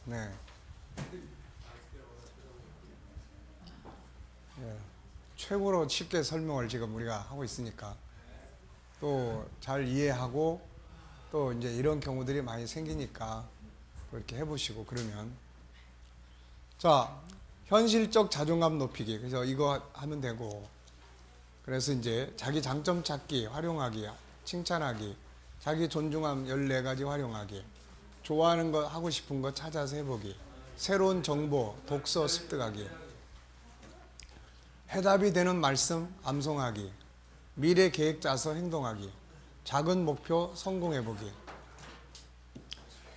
네. 예. 최고로 쉽게 설명을 지금 우리가 하고 있으니까 또 잘 이해하고 또 이제 이런 경우들이 많이 생기니까 그렇게 해보시고 그러면 자 현실적 자존감 높이기 그래서 이거 하면 되고 그래서 이제 자기 장점 찾기 활용하기 칭찬하기 자기 존중함 14가지 활용하기 좋아하는 거 하고 싶은 거 찾아서 해보기 새로운 정보 독서 습득하기 해답이 되는 말씀 암송하기 미래 계획 짜서 행동하기 작은 목표 성공해보기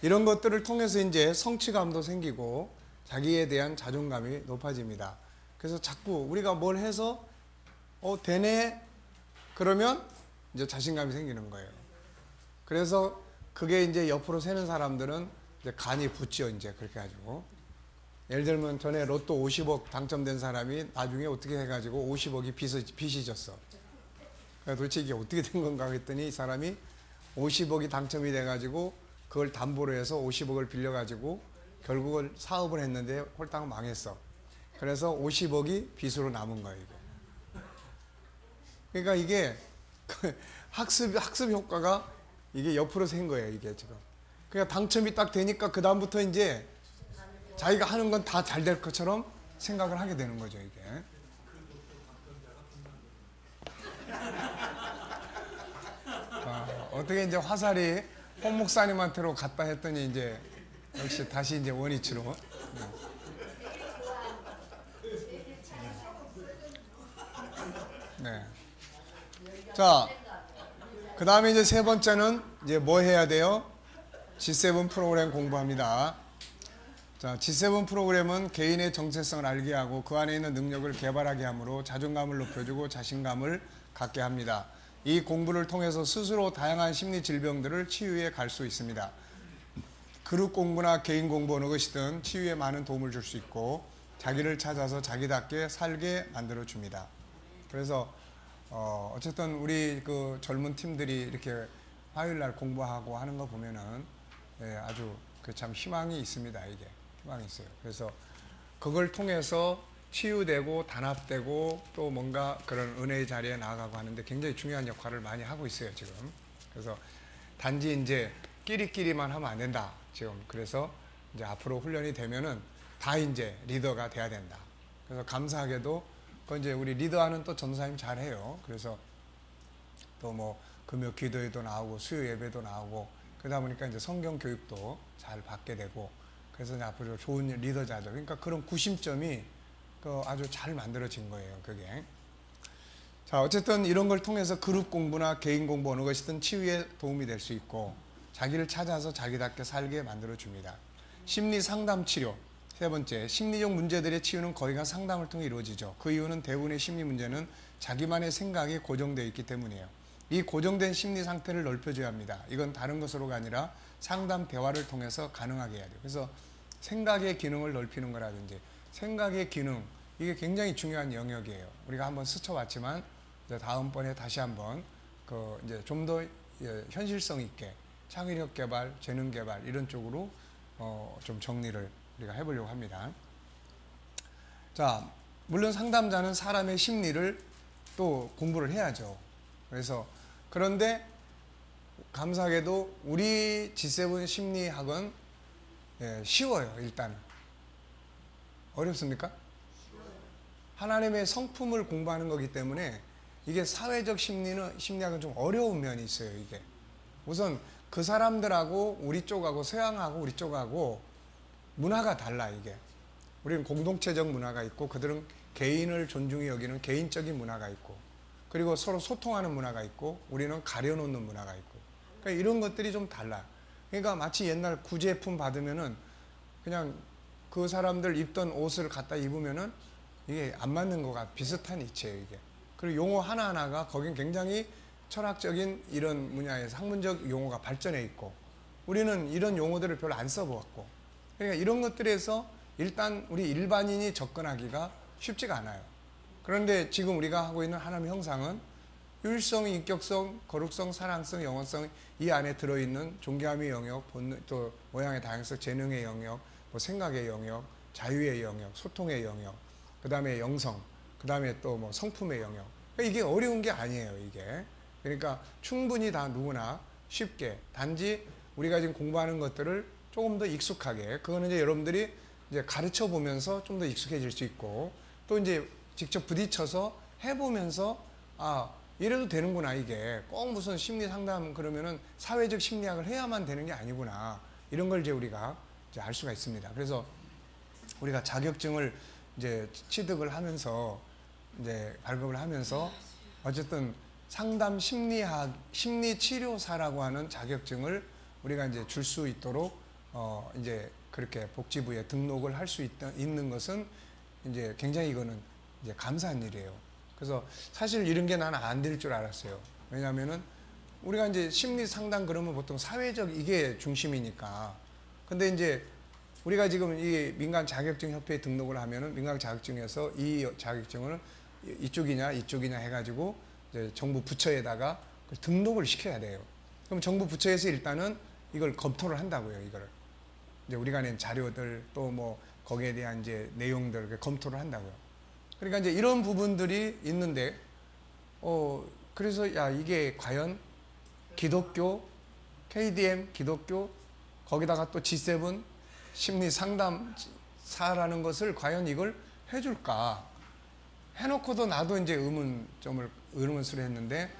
이런 것들을 통해서 이제 성취감도 생기고 자기에 대한 자존감이 높아집니다. 그래서 자꾸 우리가 뭘 해서 되네 그러면 이제 자신감이 생기는 거예요. 그래서 그게 이제 옆으로 새는 사람들은 이제 간이 붙죠. 이제 그렇게 가지고 예를 들면 전에 로또 50억 당첨된 사람이 나중에 어떻게 해가지고 50억이 빚이 졌어. 도대체 이게 어떻게 된 건가 했더니 이 사람이 50억이 당첨이 돼가지고 그걸 담보로 해서 50억을 빌려가지고 결국은 사업을 했는데 홀딱 망했어. 그래서 50억이 빚으로 남은 거예요. 이게. 그러니까 이게 학습 효과가 이게 옆으로 샌 거예요. 이게 지금. 그러니까 당첨이 딱 되니까 그 다음부터 이제 자기가 하는 건 다 잘 될 것처럼 생각을 하게 되는 거죠. 이게. 어떻게 이제 화살이 홍 목사님한테로 갔다 했더니 이제 역시 다시 이제 원위치로. 네. 자, 그 다음에 이제 세 번째는 이제 뭐 해야 돼요? G7 프로그램 공부합니다. 자, G7 프로그램은 개인의 정체성을 알게 하고 그 안에 있는 능력을 개발하게 하므로 자존감을 높여주고 자신감을 갖게 합니다. 이 공부를 통해서 스스로 다양한 심리 질병들을 치유해 갈 수 있습니다. 그룹 공부나 개인 공부 어느 것이든 치유에 많은 도움을 줄 수 있고 자기를 찾아서 자기답게 살게 만들어 줍니다. 그래서 어쨌든 우리 그 젊은 팀들이 이렇게 화요일 날 공부하고 하는 거 보면은 아주 참 희망이 있습니다. 이게 희망이 있어요. 그래서 그걸 통해서 치유되고 단합되고 또 뭔가 그런 은혜의 자리에 나아가고 하는데 굉장히 중요한 역할을 많이 하고 있어요. 지금. 그래서 단지 이제 끼리끼리만 하면 안 된다. 지금 그래서 이제 앞으로 훈련이 되면은 다 이제 리더가 돼야 된다. 그래서 감사하게도 그 이제 우리 리더하는 또 전도사님 잘해요. 그래서 또 뭐 금요 기도회도 나오고 수요 예배도 나오고 그러다 보니까 이제 성경 교육도 잘 받게 되고 그래서 이제 앞으로 좋은 리더자죠. 그러니까 그런 구심점이 아주 잘 만들어진 거예요. 그게. 자, 어쨌든 이런 걸 통해서 그룹 공부나 개인 공부 어느 것이든 치유에 도움이 될 수 있고 자기를 찾아서 자기답게 살게 만들어 줍니다. 심리 상담 치료. 세 번째, 심리적 문제들의 치유는 거의가 상담을 통해 이루어지죠. 그 이유는 대부분의 심리 문제는 자기만의 생각이 고정되어 있기 때문이에요. 이 고정된 심리 상태를 넓혀줘야 합니다. 이건 다른 것으로가 아니라 상담 대화를 통해서 가능하게 해야 돼요. 그래서 생각의 기능을 넓히는 거라든지 생각의 기능 이게 굉장히 중요한 영역이에요. 우리가 한번 스쳐봤지만 이제 다음번에 다시 한번 이제 좀 더 현실성 있게 창의력 개발, 재능 개발 이런 쪽으로 좀 정리를 우리가 해보려고 합니다. 자, 물론 상담자는 사람의 심리를 또 공부를 해야죠. 그래서 그런데 감사하게도 우리 G7 심리학은 쉬워요. 일단은 어렵습니까? 하나님의 성품을 공부하는 거기 때문에 이게 사회적 심리학은 좀 어려운 면이 있어요. 이게 우선 그 사람들하고 우리 쪽하고 서양하고 우리 쪽하고 문화가 달라. 이게 우리는 공동체적 문화가 있고 그들은 개인을 존중히 여기는 개인적인 문화가 있고 그리고 서로 소통하는 문화가 있고 우리는 가려놓는 문화가 있고 그러니까 이런 것들이 좀 달라. 그러니까 마치 옛날 구제품 받으면은 그냥 그 사람들 입던 옷을 갖다 입으면은 이게 안 맞는 거가 비슷한 이치예요. 이게. 그리고 용어 하나하나가 거긴 굉장히 철학적인 이런 분야에서 학문적 용어가 발전해 있고 우리는 이런 용어들을 별로 안 써보았고 그러니까 이런 것들에서 일단 우리 일반인이 접근하기가 쉽지가 않아요. 그런데 지금 우리가 하고 있는 하나님의 형상은 유일성, 인격성, 거룩성, 사랑성, 영원성 이 안에 들어있는 존귀함의 영역, 본능, 또 모양의 다양성, 재능의 영역, 뭐 생각의 영역, 자유의 영역, 소통의 영역, 그 다음에 영성, 그 다음에 또 뭐 성품의 영역. 이게 어려운 게 아니에요, 이게. 그러니까 충분히 다 누구나 쉽게, 단지 우리가 지금 공부하는 것들을 조금 더 익숙하게, 그거는 이제 여러분들이 이제 가르쳐 보면서 좀 더 익숙해질 수 있고, 또 이제 직접 부딪혀서 해보면서, 아, 이래도 되는구나, 이게. 꼭 무슨 심리 상담 그러면은 사회적 심리학을 해야만 되는 게 아니구나. 이런 걸 이제 우리가 이제 알 수가 있습니다. 그래서 우리가 자격증을 이제 취득을 하면서, 이제 발급을 하면서, 어쨌든 상담 심리학, 심리치료사라고 하는 자격증을 우리가 이제 줄 수 있도록, 이제 그렇게 복지부에 등록을 할 수 있는 것은 이제 굉장히 이거는 이제 감사한 일이에요. 그래서 사실 이런 게 나는 안 될 줄 알았어요. 왜냐하면은 우리가 이제 심리 상담 그러면 보통 사회적 이게 중심이니까. 근데 이제 우리가 지금 이 민간 자격증 협회에 등록을 하면은 민간 자격증에서 이 자격증을 이쪽이냐 이쪽이냐 해가지고 이제 정부 부처에다가 등록을 시켜야 돼요. 그럼 정부 부처에서 일단은 이걸 검토를 한다고요, 이거를. 이제 우리가 낸 자료들 또 뭐 거기에 대한 이제 내용들 검토를 한다고요. 그러니까 이제 이런 부분들이 있는데, 그래서 야, 이게 과연 기독교, KDM 기독교, 거기다가 또 G7 심리 상담사라는 것을 과연 이걸 해줄까? 해놓고도 나도 이제 의문스러 했는데,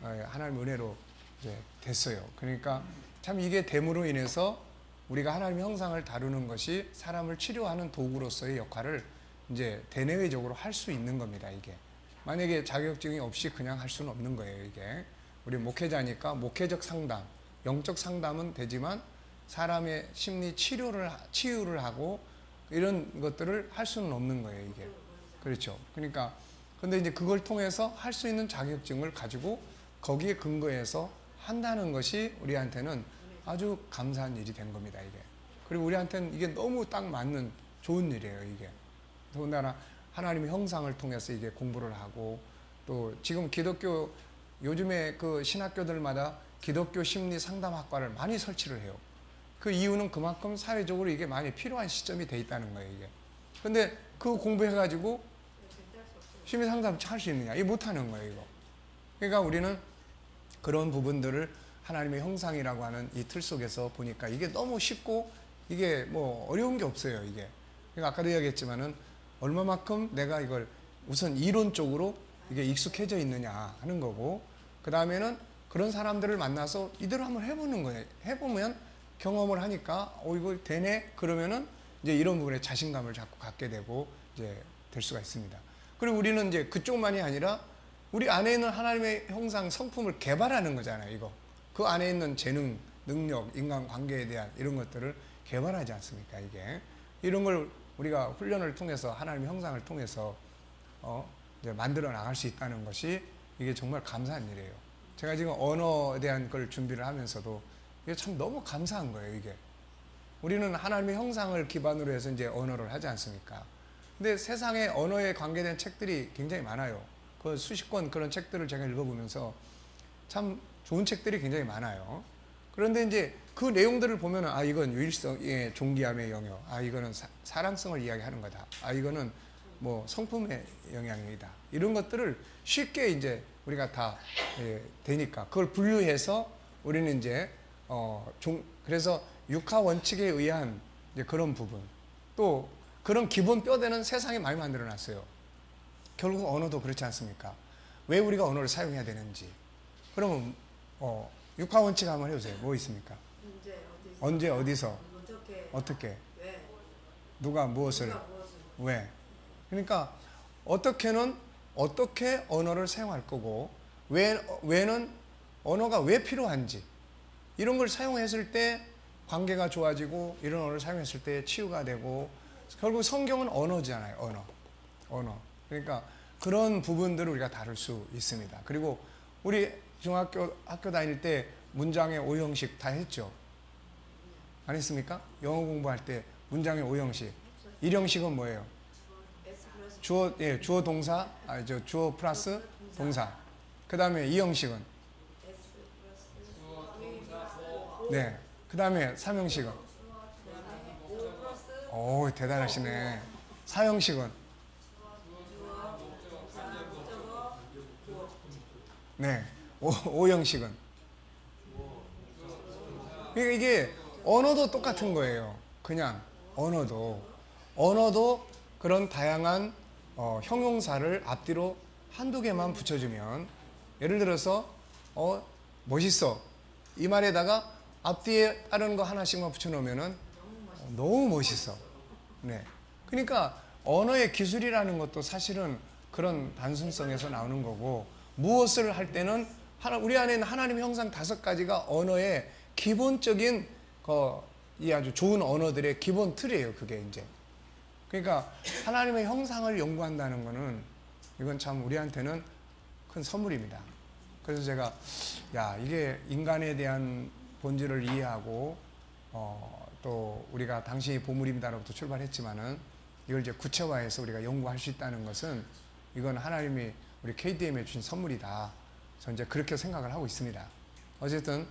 하나님 은혜로 이제 됐어요. 그러니까 참 이게 됨으로 인해서 우리가 하나님의 형상을 다루는 것이 사람을 치료하는 도구로서의 역할을 이제 대내외적으로 할 수 있는 겁니다, 이게. 만약에 자격증이 없이 그냥 할 수는 없는 거예요, 이게. 우리 목회자니까 목회적 상담, 영적 상담은 되지만 사람의 심리 치유를 하고 이런 것들을 할 수는 없는 거예요, 이게. 그렇죠. 그러니까, 근데 이제 그걸 통해서 할 수 있는 자격증을 가지고 거기에 근거해서 한다는 것이 우리한테는 아주 감사한 일이 된 겁니다, 이게. 그리고 우리한테는 이게 너무 딱 맞는 좋은 일이에요, 이게. 더군다나 하나님의 형상을 통해서 이게 공부를 하고, 또 지금 기독교 요즘에 그 신학교들마다 기독교 심리 상담학과를 많이 설치를 해요. 그 이유는 그만큼 사회적으로 이게 많이 필요한 시점이 돼 있다는 거예요, 이게. 근데 그거 공부해가지고 심리 상담 할 수 있느냐? 이게 못하는 거예요, 이거. 그러니까 우리는 그런 부분들을 하나님의 형상이라고 하는 이 틀 속에서 보니까 이게 너무 쉽고 이게 뭐 어려운 게 없어요, 이게. 그러니까 아까도 이야기했지만은 얼마만큼 내가 이걸 우선 이론적으로 이게 익숙해져 있느냐 하는 거고, 그 다음에는 그런 사람들을 만나서 이대로 한번 해보는 거예요. 해보면 경험을 하니까 이거 되네? 그러면은 이제 이런 부분에 자신감을 자꾸 갖게 되고 이제 될 수가 있습니다. 그리고 우리는 이제 그쪽만이 아니라 우리 안에 있는 하나님의 형상 성품을 개발하는 거잖아요, 이거. 그 안에 있는 재능, 능력, 인간관계에 대한 이런 것들을 개발하지 않습니까, 이게. 이런 걸 우리가 훈련을 통해서 하나님의 형상을 통해서 이제 만들어 나갈 수 있다는 것이 이게 정말 감사한 일이에요. 제가 지금 언어에 대한 걸 준비를 하면서도 이게 참 너무 감사한 거예요, 이게. 우리는 하나님의 형상을 기반으로 해서 이제 언어를 하지 않습니까? 근데 세상에 언어에 관계된 책들이 굉장히 많아요. 그 수십 권 그런 책들을 제가 읽어보면서 참 좋은 책들이 굉장히 많아요. 그런데 이제 그 내용들을 보면은, 아, 이건 유일성의 존귀함의 영역, 아, 이거는 사랑성을 이야기하는 거다, 아, 이거는 뭐 성품의 영향이다, 이런 것들을 쉽게 이제 우리가 다 되니까 그걸 분류해서 우리는 이제 그래서 육하 원칙에 의한 이제 그런 부분, 또 그런 기본 뼈대는 세상에 많이 만들어 놨어요. 결국 언어도 그렇지 않습니까? 왜 우리가 언어를 사용해야 되는지. 그러면 육하 원칙 한번 해보세요. 뭐 있습니까? 언제 어디서 어떻게 누가 무엇을 왜. 그러니까 어떻게는 어떻게 언어를 사용할 거고, 왜는 언어가 왜 필요한지, 이런 걸 사용했을 때 관계가 좋아지고, 이런 언어를 사용했을 때 치유가 되고, 결국 성경은 언어잖아요. 언어. 그러니까 그런 부분들을 우리가 다룰 수 있습니다. 그리고 우리 학교 다닐 때 문장의 5형식 다 했죠? 안 했습니까? 영어 공부할 때 문장의 5형식. 1형식은 뭐예요? 주어 동사, 주어 플러스 동사. 그 다음에 2형식은? 네. 그 다음에 3형식은? 오, 대단하시네. 사형식은? 네. 오형식은? 그러니까 이게 언어도 똑같은 거예요. 그냥 언어도 그런 다양한 형용사를 앞뒤로 한두 개만 붙여주면, 예를 들어서 멋있어, 이 말에다가 앞뒤에 다른 거 하나씩만 붙여놓으면은 너무 멋있어. 네. 그러니까 언어의 기술이라는 것도 사실은 그런 단순성에서 나오는 거고, 무엇을 할 때는 우리 안에는 하나님의 형상 5가지가 언어의 기본적인 이 아주 좋은 언어들의 기본 틀이에요. 그게 이제. 그러니까 하나님의 형상을 연구한다는 거는 이건 참 우리한테는 큰 선물입니다. 그래서 제가 이게 인간에 대한 본질을 이해하고 또 우리가 당신이 보물입니다로부터 출발했지만은 이걸 이제 구체화해서 우리가 연구할 수 있다는 것은 이건 하나님이 우리 KDM에 주신 선물이다. 저는 이제 그렇게 생각을 하고 있습니다. 어쨌든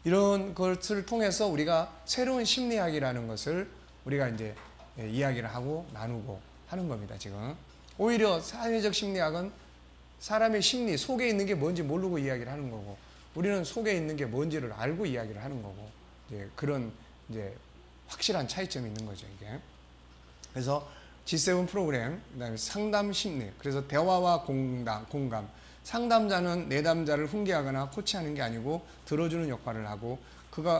이런 것을 통해서 우리가 새로운 심리학이라는 것을 우리가 이제 이야기를 하고 나누고 하는 겁니다. 지금 오히려 사회적 심리학은 사람의 심리 속에 있는 게 뭔지 모르고 이야기를 하는 거고, 우리는 속에 있는 게 뭔지를 알고 이야기를 하는 거고, 이제 그런 이제 확실한 차이점이 있는 거죠, 이게. 그래서 G7 프로그램, 그다음에 상담 심리, 그래서 대화와 공감. 상담자는 내담자를 훈계하거나 코치하는 게 아니고 들어주는 역할을 하고,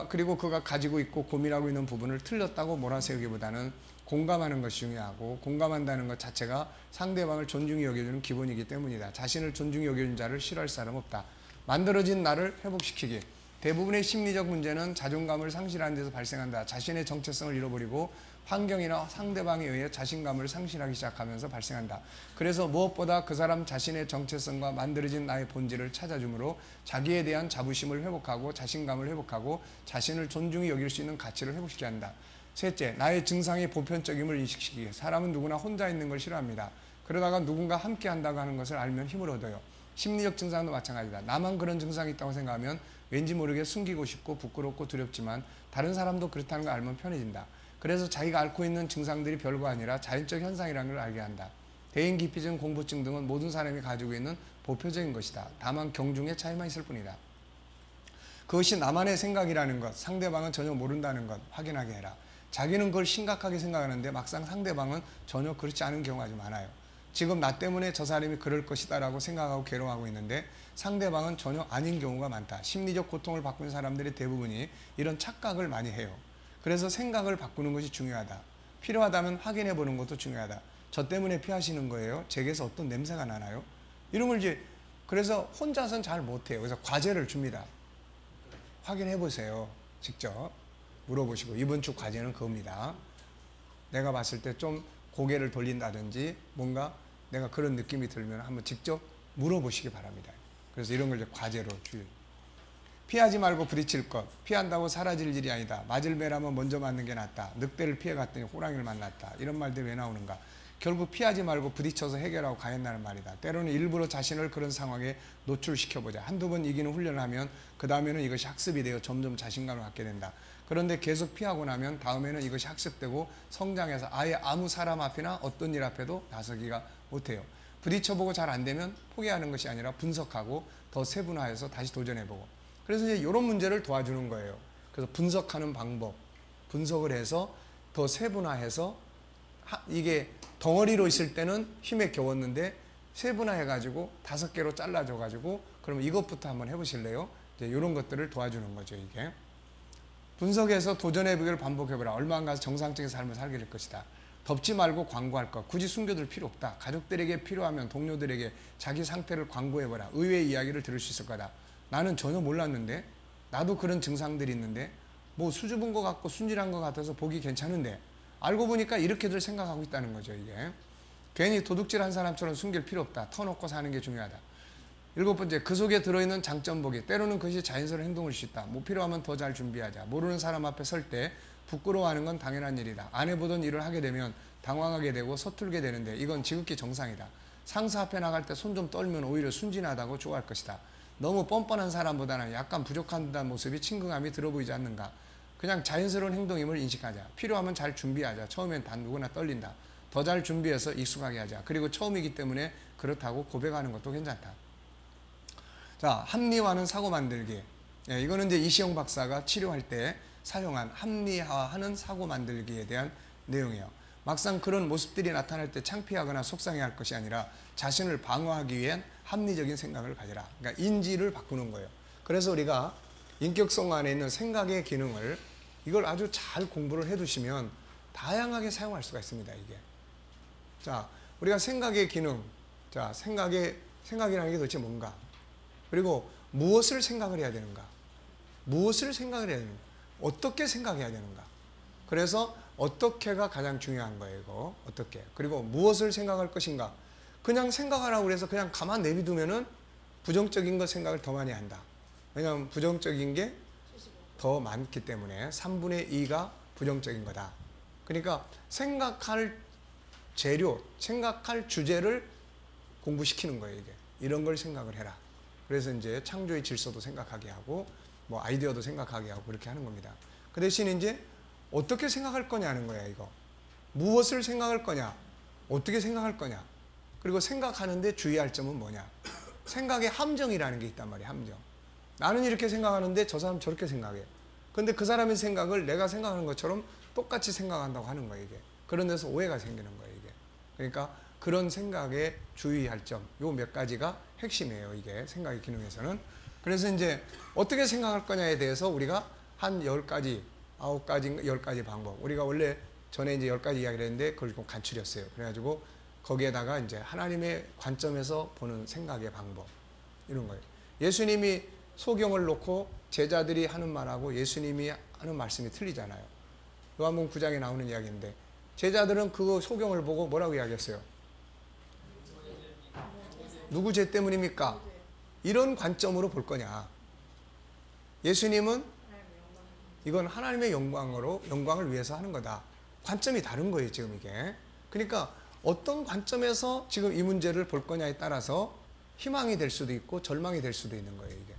그리고 그가 가지고 있고 고민하고 있는 부분을 틀렸다고 몰아세우기보다는 공감하는 것이 중요하고, 공감한다는 것 자체가 상대방을 존중히 여겨주는 기본이기 때문이다. 자신을 존중히 여겨주는 자를 싫어할 사람 없다. 만들어진 나를 회복시키기. 대부분의 심리적 문제는 자존감을 상실하는 데서 발생한다. 자신의 정체성을 잃어버리고 환경이나 상대방에 의해 자신감을 상실하기 시작하면서 발생한다. 그래서 무엇보다 그 사람 자신의 정체성과 만들어진 나의 본질을 찾아주므로 자기에 대한 자부심을 회복하고 자신감을 회복하고 자신을 존중히 여길 수 있는 가치를 회복시켜야 한다. 셋째, 나의 증상이 보편적임을 인식시키기. 사람은 누구나 혼자 있는 걸 싫어합니다. 그러다가 누군가 함께 한다고 하는 것을 알면 힘을 얻어요. 심리적 증상도 마찬가지다. 나만 그런 증상이 있다고 생각하면 왠지 모르게 숨기고 싶고 부끄럽고 두렵지만 다른 사람도 그렇다는 걸 알면 편해진다. 그래서 자기가 앓고 있는 증상들이 별거 아니라 자연적 현상이라는 걸 알게 한다. 대인기피증, 공부증 등은 모든 사람이 가지고 있는 보편적인 것이다. 다만 경중의 차이만 있을 뿐이다. 그것이 나만의 생각이라는 것, 상대방은 전혀 모른다는 것 확인하게 해라. 자기는 그걸 심각하게 생각하는데 막상 상대방은 전혀 그렇지 않은 경우가 아주 많아요. 지금 나 때문에 저 사람이 그럴 것이다 라고 생각하고 괴로워하고 있는데 상대방은 전혀 아닌 경우가 많다. 심리적 고통을 받고 있는 사람들의 대부분이 이런 착각을 많이 해요. 그래서 생각을 바꾸는 것이 중요하다. 필요하다면 확인해 보는 것도 중요하다. 저 때문에 피하시는 거예요? 제게서 어떤 냄새가 나나요? 이런 걸 이제 그래서 혼자서는 잘 못해요. 그래서 과제를 줍니다. 확인해 보세요. 직접 물어보시고 이번 주 과제는 그겁니다. 내가 봤을 때 좀 고개를 돌린다든지 뭔가 내가 그런 느낌이 들면 한번 직접 물어보시기 바랍니다. 그래서 이런 걸 이제 과제로 주요. 피하지 말고 부딪힐 것. 피한다고 사라질 일이 아니다. 맞을 매라면 먼저 맞는 게 낫다. 늑대를 피해갔더니 호랑이를 만났다. 이런 말들이 왜 나오는가. 결국 피하지 말고 부딪혀서 해결하고 가야한다는 말이다. 때로는 일부러 자신을 그런 상황에 노출시켜보자. 한두 번 이기는 훈련을 하면 그 다음에는 이것이 학습이 되어 점점 자신감을 갖게 된다. 그런데 계속 피하고 나면 다음에는 이것이 학습되고 성장해서 아예 아무 사람 앞이나 어떤 일 앞에도 나서기가 못해요. 부딪혀보고 잘 안 되면 포기하는 것이 아니라 분석하고 더 세분화해서 다시 도전해보고. 그래서 이제 이런 문제를 도와주는 거예요. 그래서 분석하는 방법, 분석을 해서 더 세분화해서 이게 덩어리로 있을 때는 힘에 겨웠는데 세분화해가지고 5개로 잘라줘가지고 그러면 이것부터 한번 해보실래요? 이제 이런 것들을 도와주는 거죠, 이게. 분석해서 도전해보기를 반복해보라. 얼마 안 가서 정상적인 삶을 살게 될 것이다. 덮지 말고 광고할 것. 굳이 숨겨둘 필요 없다. 가족들에게 필요하면 동료들에게 자기 상태를 광고해보라. 의외의 이야기를 들을 수 있을 거다. 나는 전혀 몰랐는데, 나도 그런 증상들이 있는데, 뭐 수줍은 것 같고 순진한 것 같아서 보기 괜찮은데, 알고 보니까 이렇게들 생각하고 있다는 거죠, 이게. 괜히 도둑질한 사람처럼 숨길 필요 없다. 터놓고 사는 게 중요하다. 7번째, 그 속에 들어있는 장점 보기. 때로는 그것이 자연스러운 행동일 수 있다. 뭐 필요하면 더 잘 준비하자. 모르는 사람 앞에 설 때 부끄러워하는 건 당연한 일이다. 안 해보던 일을 하게 되면 당황하게 되고 서툴게 되는데 이건 지극히 정상이다. 상사 앞에 나갈 때 손 좀 떨면 오히려 순진하다고 좋아할 것이다. 너무 뻔뻔한 사람보다는 약간 부족한 듯한 모습이 친근감이 들어 보이지 않는가. 그냥 자연스러운 행동임을 인식하자. 필요하면 잘 준비하자. 처음엔 다 누구나 떨린다. 더 잘 준비해서 익숙하게 하자. 그리고 처음이기 때문에 그렇다고 고백하는 것도 괜찮다. 자, 합리화는 사고 만들기. 예, 이거는 이제 이시영 박사가 치료할 때 사용한 합리화하는 사고 만들기에 대한 내용이에요. 막상 그런 모습들이 나타날 때 창피하거나 속상해할 것이 아니라 자신을 방어하기 위한 합리적인 생각을 가져라. 그러니까 인지를 바꾸는 거예요. 그래서 우리가 인격성 안에 있는 생각의 기능을 이걸 아주 잘 공부를 해두시면 다양하게 사용할 수가 있습니다. 이게. 자, 우리가 생각의 기능, 자, 생각이라는 게 도대체 뭔가? 그리고 무엇을 생각을 해야 되는가? 무엇을 생각을 해야 되는가? 어떻게 생각해야 되는가? 그래서 어떻게가 가장 중요한 거예요. 이거. 어떻게? 그리고 무엇을 생각할 것인가? 그냥 생각하라고 그래서 그냥 가만 내비두면은 부정적인 것 생각을 더 많이 한다. 왜냐하면 부정적인 게 더 많기 때문에 3분의 2가 부정적인 거다. 그러니까 생각할 재료, 생각할 주제를 공부시키는 거예요. 이게. 이런 걸 생각을 해라. 그래서 이제 창조의 질서도 생각하게 하고 뭐 아이디어도 생각하게 하고 그렇게 하는 겁니다. 그 대신 이제 어떻게 생각할 거냐는 거야. 이거. 무엇을 생각할 거냐? 어떻게 생각할 거냐? 그리고 생각하는데 주의할 점은 뭐냐? 생각의 함정이라는 게 있단 말이에요. 함정. 나는 이렇게 생각하는데 저 사람 저렇게 생각해. 근데 그 사람의 생각을 내가 생각하는 것처럼 똑같이 생각한다고 하는 거예요. 이게. 그런 데서 오해가 생기는 거예요. 이게. 그러니까 그런 생각에 주의할 점, 요 몇 가지가 핵심이에요. 이게 생각의 기능에서는. 그래서 이제 어떻게 생각할 거냐에 대해서 우리가 한 10가지, 9가지, 10가지 방법. 우리가 원래 전에 이제 10가지 이야기를 했는데 그걸 좀 간추렸어요. 그래가지고 거기에다가 이제 하나님의 관점에서 보는 생각의 방법. 이런 거예요. 예수님이 소경을 놓고 제자들이 하는 말하고 예수님이 하는 말씀이 틀리잖아요. 요한복음 9장에 나오는 이야기인데 제자들은 그 소경을 보고 뭐라고 이야기했어요? 누구 죄 때문입니까? 이런 관점으로 볼 거냐? 예수님은 이건 하나님의 영광을 위해서 하는 거다. 관점이 다른 거예요, 지금 이게. 그러니까 어떤 관점에서 지금 이 문제를 볼 거냐에 따라서 희망이 될 수도 있고 절망이 될 수도 있는 거예요, 이게.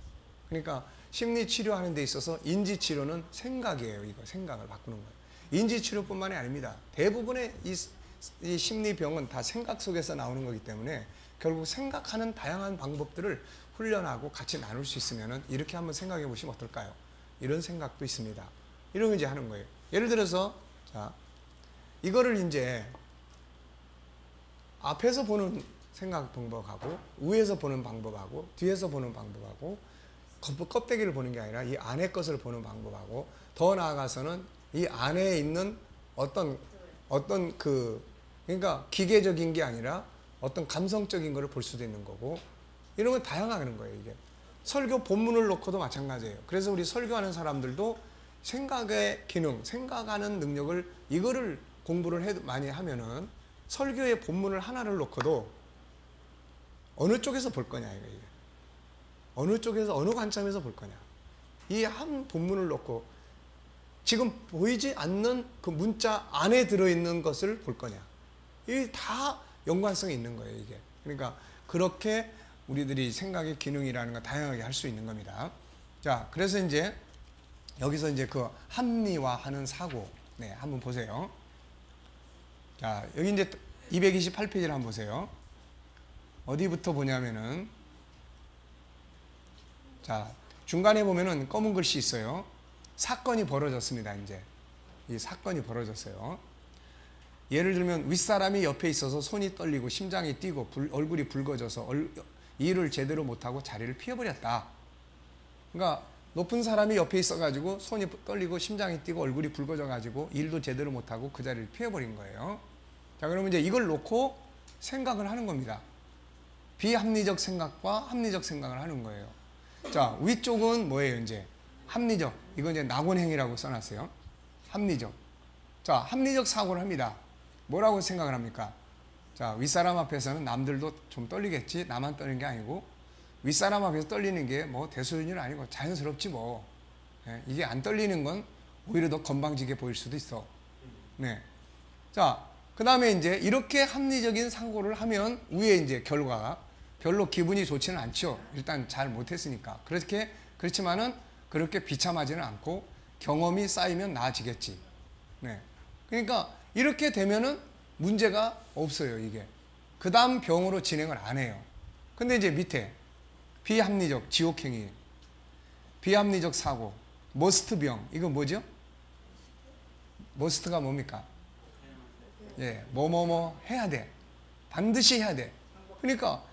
그러니까 심리 치료하는 데 있어서 인지 치료는 생각이에요, 이거. 생각을 바꾸는 거예요. 인지 치료뿐만이 아닙니다. 대부분의 이 심리병은 다 생각 속에서 나오는 거기 때문에 결국 생각하는 다양한 방법들을 훈련하고 같이 나눌 수 있으면 이렇게 한번 생각해 보시면 어떨까요? 이런 생각도 있습니다. 이런 거 이제 하는 거예요. 예를 들어서 자, 이거를 이제 앞에서 보는 생각 방법하고 위에서 보는 방법하고 뒤에서 보는 방법하고 껍데기를 보는 게 아니라 이 안의 것을 보는 방법하고 더 나아가서는 이 안에 있는 어떤 그러니까 기계적인 게 아니라 어떤 감성적인 거를 볼 수도 있는 거고 이런 건 다양한 거예요. 이게 설교 본문을 놓고도 마찬가지예요. 그래서 우리 설교하는 사람들도 생각의 기능, 생각하는 능력을 이거를 공부를 많이 하면은 설교의 본문을 하나를 놓고도 어느 쪽에서 볼 거냐 이게. 어느 쪽에서 어느 관점에서 볼 거냐. 이 한 본문을 놓고 지금 보이지 않는 그 문자 안에 들어있는 것을 볼 거냐. 이게 다 연관성이 있는 거예요, 이게. 그러니까 그렇게 우리들이 생각의 기능이라는 거 다양하게 할 수 있는 겁니다. 자, 그래서 이제 여기서 이제 그 합리화하는 사고, 네, 한번 보세요. 자, 여기 이제 228페이지를 한번 보세요. 어디부터 보냐면은, 자, 중간에 보면은 검은 글씨 있어요. 사건이 벌어졌습니다, 이제. 이 사건이 벌어졌어요. 예를 들면, 윗사람이 옆에 있어서 손이 떨리고 심장이 뛰고 얼굴이 붉어져서 일을 제대로 못하고 자리를 피해버렸다. 그러니까, 높은 사람이 옆에 있어가지고 손이 떨리고 심장이 뛰고 얼굴이 붉어져가지고 일도 제대로 못하고 그 자리를 피해버린 거예요. 자, 그러면 이제 이걸 놓고 생각을 하는 겁니다. 비합리적 생각과 합리적 생각을 하는 거예요. 자, 위쪽은 뭐예요, 이제? 합리적. 이건 이제 낙원행위라고 써놨어요. 합리적. 자, 합리적 사고를 합니다. 뭐라고 생각을 합니까? 자, 윗사람 앞에서는 남들도 좀 떨리겠지. 나만 떨리는 게 아니고 윗사람 앞에서 떨리는 게 뭐 대수준이 아니고 자연스럽지 뭐. 네, 이게 안 떨리는 건 오히려 더 건방지게 보일 수도 있어. 네. 자, 그 다음에 이제 이렇게 합리적인 사고를 하면 위에 이제 결과가 별로 기분이 좋지는 않죠. 일단 잘 못했으니까. 그렇지만은 그렇게 비참하지는 않고 경험이 쌓이면 나아지겠지. 네. 그러니까 이렇게 되면은 문제가 없어요, 이게. 그 다음 병으로 진행을 안 해요. 근데 이제 밑에 비합리적 지옥행위, 비합리적 사고, 머스트병, 이거 뭐죠? 머스트가 뭡니까? 예, 뭐뭐뭐 해야 돼. 반드시 해야 돼. 그러니까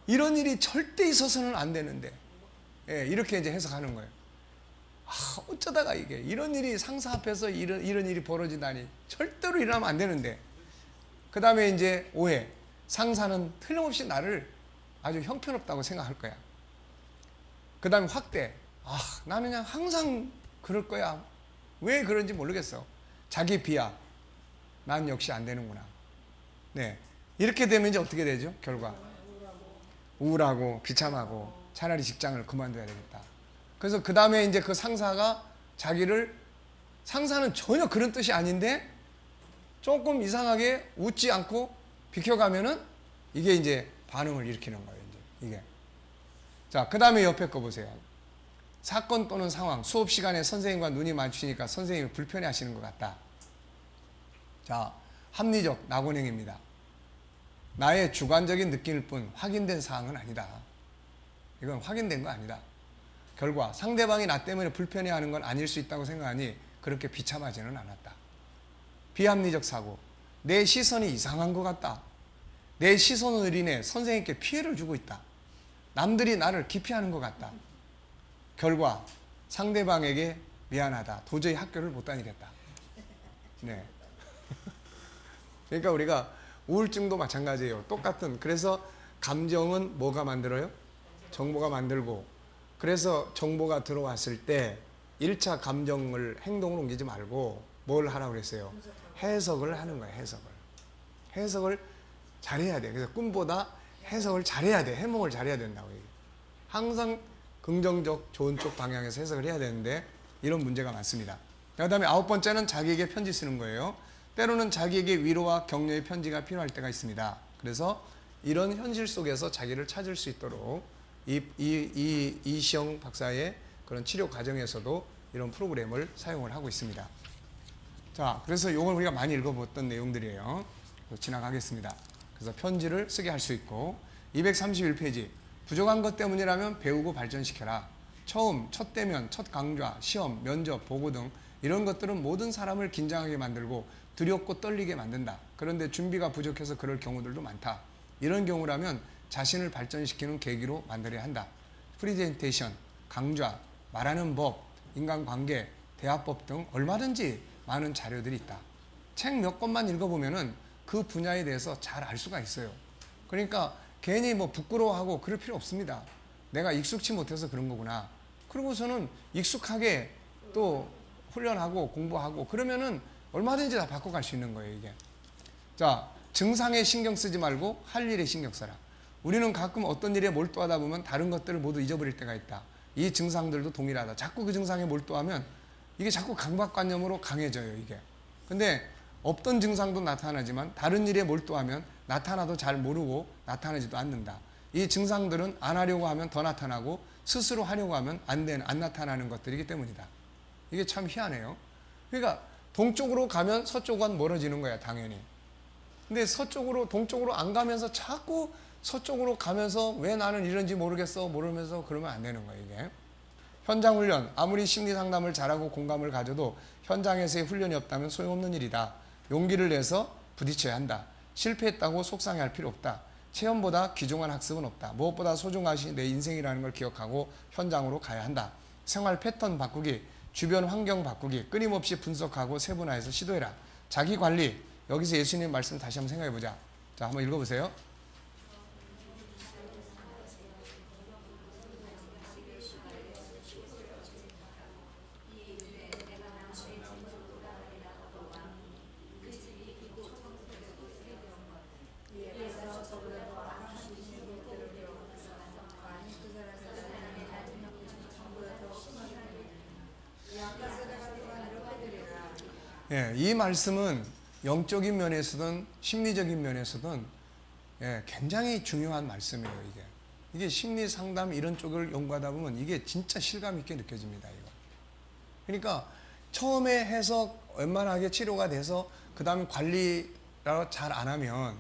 이런 일이 절대 있어서는 안 되는데, 예, 이렇게 이제 해석하는 거예요. 아, 어쩌다가 이게 이런 일이 상사 앞에서 이런 일이 벌어지다니 절대로 일어나면 안 되는데. 그 다음에 이제 오해. 상사는 틀림없이 나를 아주 형편없다고 생각할 거야. 그 다음에 확대. 아, 나는 그냥 항상 그럴 거야. 왜 그런지 모르겠어. 자기 비하. 난 역시 안 되는구나. 네. 이렇게 되면 이제 어떻게 되죠? 결과. 우울하고 비참하고 차라리 직장을 그만둬야 되겠다. 그래서 그 다음에 이제 그 상사가 상사는 전혀 그런 뜻이 아닌데 조금 이상하게 웃지 않고 비켜가면은 이게 이제 반응을 일으키는 거예요. 이게. 자, 그 다음에 옆에 거 보세요. 사건 또는 상황, 수업 시간에 선생님과 눈이 마주치니까 선생님이 불편해 하시는 것 같다. 자, 합리적 낙원행입니다. 나의 주관적인 느낌일 뿐 확인된 사항은 아니다. 이건 확인된 거 아니다. 결과 상대방이 나 때문에 불편해하는 건 아닐 수 있다고 생각하니 그렇게 비참하지는 않았다. 비합리적 사고, 내 시선이 이상한 것 같다. 내 시선으로 인해 선생님께 피해를 주고 있다. 남들이 나를 기피하는 것 같다. 결과 상대방에게 미안하다. 도저히 학교를 못 다니겠다. 네. 그러니까 우리가 우울증도 마찬가지예요. 똑같은. 그래서 감정은 뭐가 만들어요? 정보가 만들고. 그래서 정보가 들어왔을 때 1차 감정을 행동으로 옮기지 말고 뭘 하라고 그랬어요? 해석을 하는 거예요. 해석을 잘해야 돼. 그래서 꿈보다 해석을 잘해야 돼. 해몽을 잘해야 된다고 얘기해요. 항상 긍정적 좋은 쪽 방향에서 해석을 해야 되는데 이런 문제가 많습니다. 그 다음에 9번째는 자기에게 편지 쓰는 거예요. 때로는 자기에게 위로와 격려의 편지가 필요할 때가 있습니다. 그래서 이런 현실 속에서 자기를 찾을 수 있도록 이시영 박사의 그런 치료 과정에서도 이런 프로그램을 사용을 하고 있습니다. 자, 그래서 이걸 우리가 많이 읽어봤던 내용들이에요. 지나가겠습니다. 그래서 편지를 쓰게 할 수 있고 231페이지 부족한 것 때문이라면 배우고 발전시켜라. 처음, 첫 대면, 첫 강좌, 시험, 면접, 보고 등 이런 것들은 모든 사람을 긴장하게 만들고 두렵고 떨리게 만든다. 그런데 준비가 부족해서 그럴 경우들도 많다. 이런 경우라면 자신을 발전시키는 계기로 만들어야 한다. 프리젠테이션, 강좌, 말하는 법, 인간관계, 대화법 등 얼마든지 많은 자료들이 있다. 책 몇 권만 읽어보면은 그 분야에 대해서 잘 알 수가 있어요. 그러니까 괜히 뭐 부끄러워하고 그럴 필요 없습니다. 내가 익숙치 못해서 그런 거구나. 그러고서는 익숙하게 또 훈련하고 공부하고 그러면은 얼마든지 다 바꿔갈 수 있는 거예요, 이게. 자, 증상에 신경 쓰지 말고 할 일에 신경 써라. 우리는 가끔 어떤 일에 몰두하다 보면 다른 것들을 모두 잊어버릴 때가 있다. 이 증상들도 동일하다. 자꾸 그 증상에 몰두하면 이게 자꾸 강박관념으로 강해져요, 이게. 근데 없던 증상도 나타나지만 다른 일에 몰두하면 나타나도 잘 모르고 나타나지도 않는다. 이 증상들은 안 하려고 하면 더 나타나고 스스로 하려고 하면 안 나타나는 것들이기 때문이다. 이게 참 희한해요. 그러니까 동쪽으로 가면 서쪽은 멀어지는 거야, 당연히. 근데 동쪽으로 안 가면서 자꾸 서쪽으로 가면서 왜 나는 이런지 모르겠어 모르면서 그러면 안 되는 거예요, 이게. 현장 훈련, 아무리 심리 상담을 잘하고 공감을 가져도 현장에서의 훈련이 없다면 소용없는 일이다. 용기를 내서 부딪혀야 한다. 실패했다고 속상해할 필요 없다. 체험보다 귀중한 학습은 없다. 무엇보다 소중하신 내 인생이라는 걸 기억하고 현장으로 가야 한다. 생활 패턴 바꾸기, 주변 환경 바꾸기, 끊임없이 분석하고 세분화해서 시도해라. 자기 관리, 여기서 예수님 말씀 다시 한번 생각해 보자. 자, 한번 읽어보세요. 예, 이 말씀은 영적인 면에서든 심리적인 면에서든 굉장히 중요한 말씀이에요. 이게 심리 상담 이런 쪽을 연구하다 보면 이게 진짜 실감 있게 느껴집니다. 이거. 그러니까 처음에 해서 웬만하게 치료가 돼서 그 다음에 관리를 잘 안 하면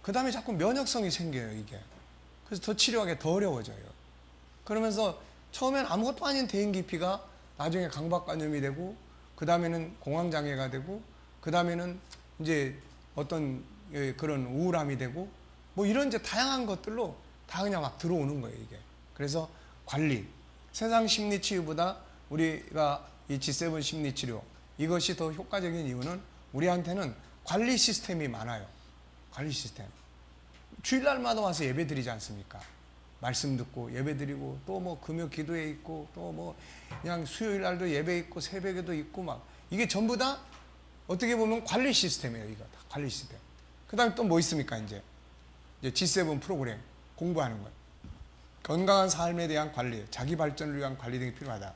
그 다음에 자꾸 면역성이 생겨요, 이게. 그래서 더 치료하기 더 어려워져요. 그러면서 처음엔 아무것도 아닌 대인기피가 나중에 강박관념이 되고, 그 다음에는 공황장애가 되고, 그 다음에는 이제 어떤 그런 우울함이 되고, 뭐 이런 이제 다양한 것들로 다 그냥 막 들어오는 거예요, 이게. 그래서 관리, 세상 심리치유보다 우리가 이 G7 심리치료, 이것이 더 효과적인 이유는 우리한테는 관리 시스템이 많아요. 관리 시스템. 주일날마다 와서 예배 드리지 않습니까? 말씀 듣고 예배 드리고, 또 뭐 금요 기도회 있고, 또 뭐 그냥 수요일 날도 예배 있고, 새벽에도 있고, 막 이게 전부 다 어떻게 보면 관리 시스템이에요. 이거 다 관리 시스템. 그 다음에 또 뭐 있습니까? 이제 G7 프로그램 공부하는 거예요. 건강한 삶에 대한 관리, 자기 발전을 위한 관리 등이 필요하다.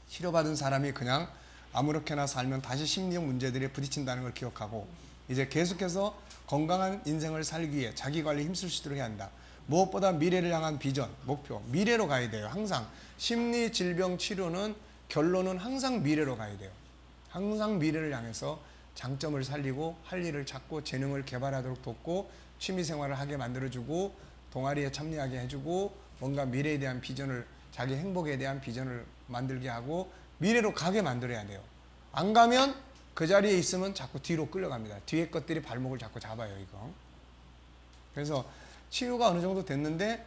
치료받은 사람이 그냥 아무렇게나 살면 다시 심리적 문제들에 부딪힌다는 걸 기억하고, 이제 계속해서 건강한 인생을 살기 위해 자기 관리에 힘쓸 수 있도록 해야 한다. 무엇보다 미래를 향한 비전, 목표, 미래로 가야 돼요. 항상 심리 질병 치료는 결론은 항상 미래로 가야 돼요. 항상 미래를 향해서 장점을 살리고 할 일을 찾고 재능을 개발하도록 돕고 취미생활을 하게 만들어주고 동아리에 참여하게 해주고 뭔가 미래에 대한 비전을, 자기 행복에 대한 비전을 만들게 하고 미래로 가게 만들어야 돼요. 안 가면 그 자리에 있으면 자꾸 뒤로 끌려갑니다. 뒤에 것들이 발목을 자꾸 잡아요, 이거. 그래서 치유가 어느 정도 됐는데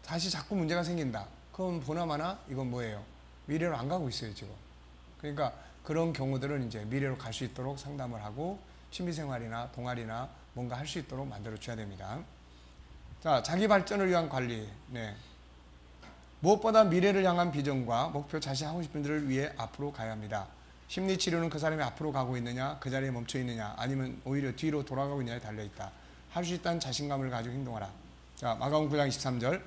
다시 자꾸 문제가 생긴다. 그럼 보나마나 이건 뭐예요? 미래로 안 가고 있어요, 지금. 그러니까 그런 경우들은 이제 미래로 갈 수 있도록 상담을 하고 취미생활이나 동아리나 뭔가 할 수 있도록 만들어 줘야 됩니다. 자, 자기 발전을 위한 관리. 네. 무엇보다 미래를 향한 비전과 목표, 자신이 하고 싶은 일을 위해 앞으로 가야 합니다. 심리치료는 그 사람이 앞으로 가고 있느냐, 그 자리에 멈춰 있느냐, 아니면 오히려 뒤로 돌아가고 있느냐에 달려있다. 할 수 있다는 자신감을 가지고 행동하라. 자, 마가복음 9장 23절.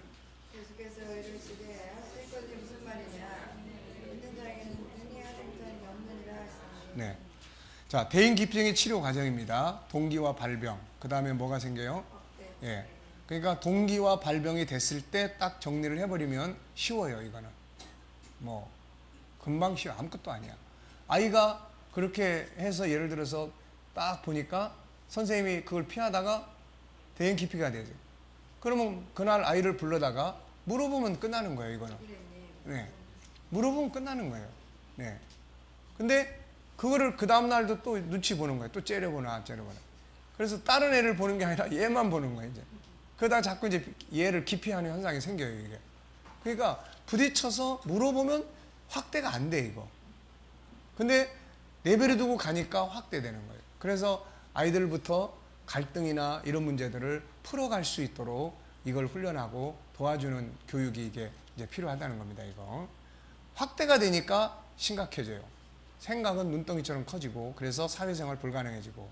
예수께서 이르시되 하실 것이 무슨 말이냐, 있는 자에게는 능히 하는 자는 없느니라 하시니. 네. 자, 대인기피증의 치료 과정입니다. 동기와 발병. 그 다음에 뭐가 생겨요? 예. 그러니까 동기와 발병이 됐을 때 딱 정리를 해버리면 쉬워요, 이거는. 뭐 금방 쉬워. 아무것도 아니야. 아이가 그렇게 해서 예를 들어서 딱 보니까 선생님이 그걸 피하다가 대인기피가 되죠. 그러면 그날 아이를 불러다가 물어보면 끝나는 거예요, 이거는. 네. 물어보면 끝나는 거예요. 네. 근데 그거를 그 다음날도 또 눈치 보는 거예요. 또 째려보나 안 째려보나. 그래서 다른 애를 보는 게 아니라 얘만 보는 거예요, 이제. 그러다가 자꾸 이제 얘를 기피하는 현상이 생겨요, 이게. 그러니까 부딪혀서 물어보면 확대가 안 돼, 이거. 근데 내버려 두고 가니까 확대되는 거예요. 그래서 아이들부터 갈등이나 이런 문제들을 풀어갈 수 있도록 이걸 훈련하고 도와주는 교육이 이게 이제 필요하다는 겁니다, 이거. 확대가 되니까 심각해져요. 생각은 눈덩이처럼 커지고, 그래서 사회생활 불가능해지고,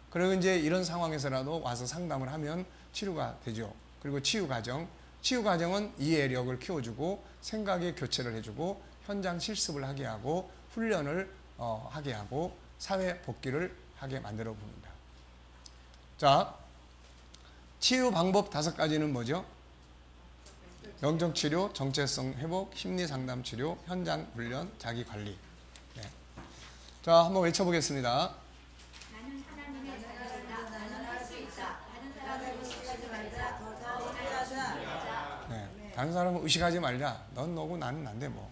그리고 이제 이런 상황에서라도 와서 상담을 하면 치료가 되죠. 그리고 치유과정은 이해력을 키워주고 생각의 교체를 해주고 현장 실습을 하게 하고 훈련을 하게 하고 사회 복귀를 하게 만들어 봅니다. 자, 치유 방법 5가지는 뭐죠? 영정치료, 정체성 회복, 심리상담 치료, 현장 훈련, 자기관리. 네. 자, 한번 외쳐보겠습니다. 나는 하나님의 자녀다. 나는 할 수 있다. 다른 사람을 의식하지 말자. 더 의지하자. 네. 다른 사람은 의식하지 말자. 넌 너고 나는 난데 뭐.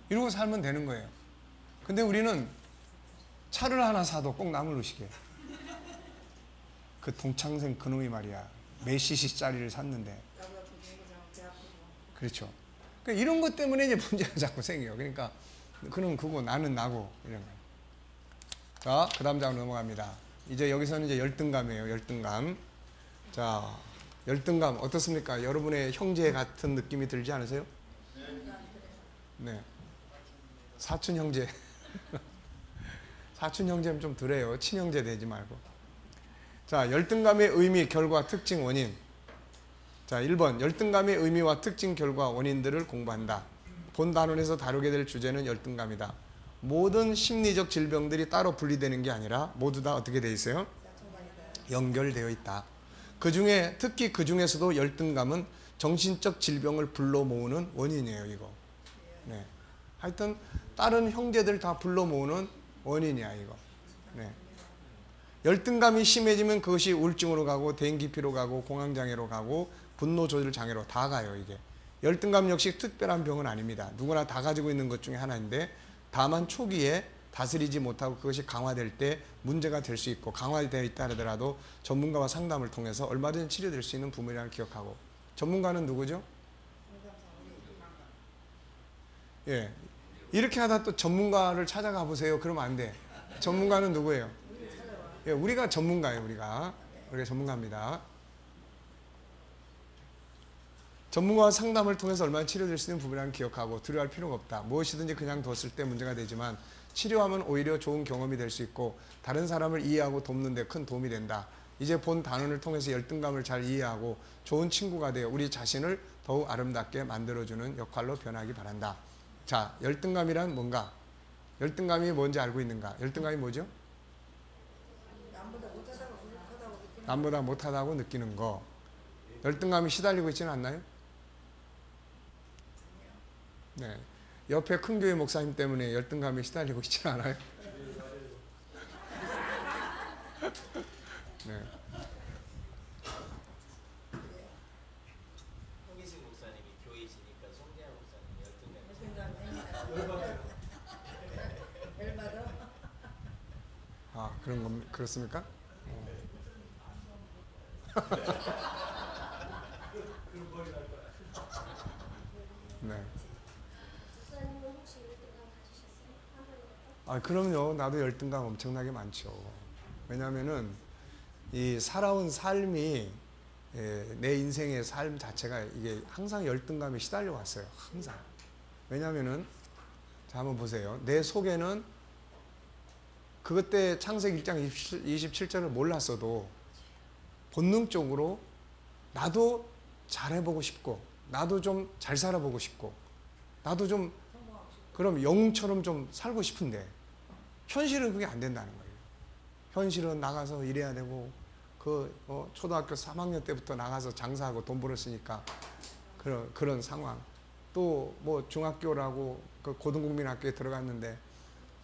이러고 살면 되는 거예요. 근데 우리는 차를 하나 사도 꼭 남을 의식해. 그 동창생 그놈이 말이야. 몇 cc짜리를 샀는데. 그렇죠. 그러니까 이런 것 때문에 이제 문제가 자꾸 생겨요. 그러니까 그는 그거 나는 나고 이런 거예요. 자, 그 다음 장으로 넘어갑니다. 이제 여기서는 이제 열등감이에요. 열등감. 자, 열등감 어떻습니까? 여러분의 형제 같은 느낌이 들지 않으세요? 네. 사촌 형제. 사촌 형제는 좀 덜해요. 친형제 되지 말고. 자, 열등감의 의미, 결과, 특징, 원인. 자, 1번 열등감의 의미와 특징, 결과, 원인들을 공부한다. 본 단원에서 다루게 될 주제는 열등감이다. 모든 심리적 질병들이 따로 분리되는 게 아니라 모두 다 어떻게 되어 있어요? 연결되어 있다. 특히 그 중에서도 열등감은 정신적 질병을 불러 모으는 원인이에요, 이거. 네. 하여튼 다른 형제들 다 불러 모으는 원인이야 이거. 네. 열등감이 심해지면 그것이 우울증으로 가고 대인기피로 가고 공황장애로 가고 분노 조절 장애로 다 가요 이게. 열등감 역시 특별한 병은 아닙니다. 누구나 다 가지고 있는 것 중에 하나인데 다만 초기에 다스리지 못하고 그것이 강화될 때 문제가 될 수 있고 강화되어 있다 하더라도 전문가와 상담을 통해서 얼마든지 치료될 수 있는 부분이라는 기억하고. 전문가는 누구죠? 예. 이렇게 하다 또 전문가를 찾아가 보세요. 그러면 안 돼. 전문가는 누구예요? 예, 우리가 전문가예요. 우리가 전문가입니다. 전문가와 상담을 통해서 얼마나 치료될 수 있는 부분이라는 기억하고 두려워할 필요가 없다. 무엇이든지 그냥 뒀을 때 문제가 되지만 치료하면 오히려 좋은 경험이 될 수 있고 다른 사람을 이해하고 돕는 데 큰 도움이 된다. 이제 본 단원을 통해서 열등감을 잘 이해하고 좋은 친구가 되어 우리 자신을 더욱 아름답게 만들어주는 역할로 변하기 바란다. 자, 열등감이란 뭔가? 열등감이 뭔지 알고 있는가? 열등감이 뭐죠? 남보다 못하다고 느끼는 거. 열등감이 시달리고 있지는 않나요? 네. 옆에 큰 교회 목사님 때문에 열등감이 시달리고 있지는 않아요? 네. 홍기식 목사님이 교회이시니까 송재환 목사님 열등감. 아, 그런 겁니까? 그렇습니까? 네. 아, 그럼요. 나도 열등감 엄청나게 많죠. 왜냐하면은 이 살아온 삶이 내 인생의 삶 자체가 이게 항상 열등감에 시달려 왔어요. 항상. 왜냐하면은 자, 한번 보세요. 내 속에는 그것 때 창세기 1장 27절을 몰랐어도 본능적으로 나도 잘해보고 싶고 나도 좀 잘 살아보고 싶고 나도 좀 그럼 영웅처럼 좀 살고 싶은데 현실은 그게 안 된다는 거예요. 현실은 나가서 일해야 되고 초등학교 3학년 때부터 나가서 장사하고 돈 벌었으니까 그런 상황. 또 뭐 중학교라고 그 고등국민학교에 들어갔는데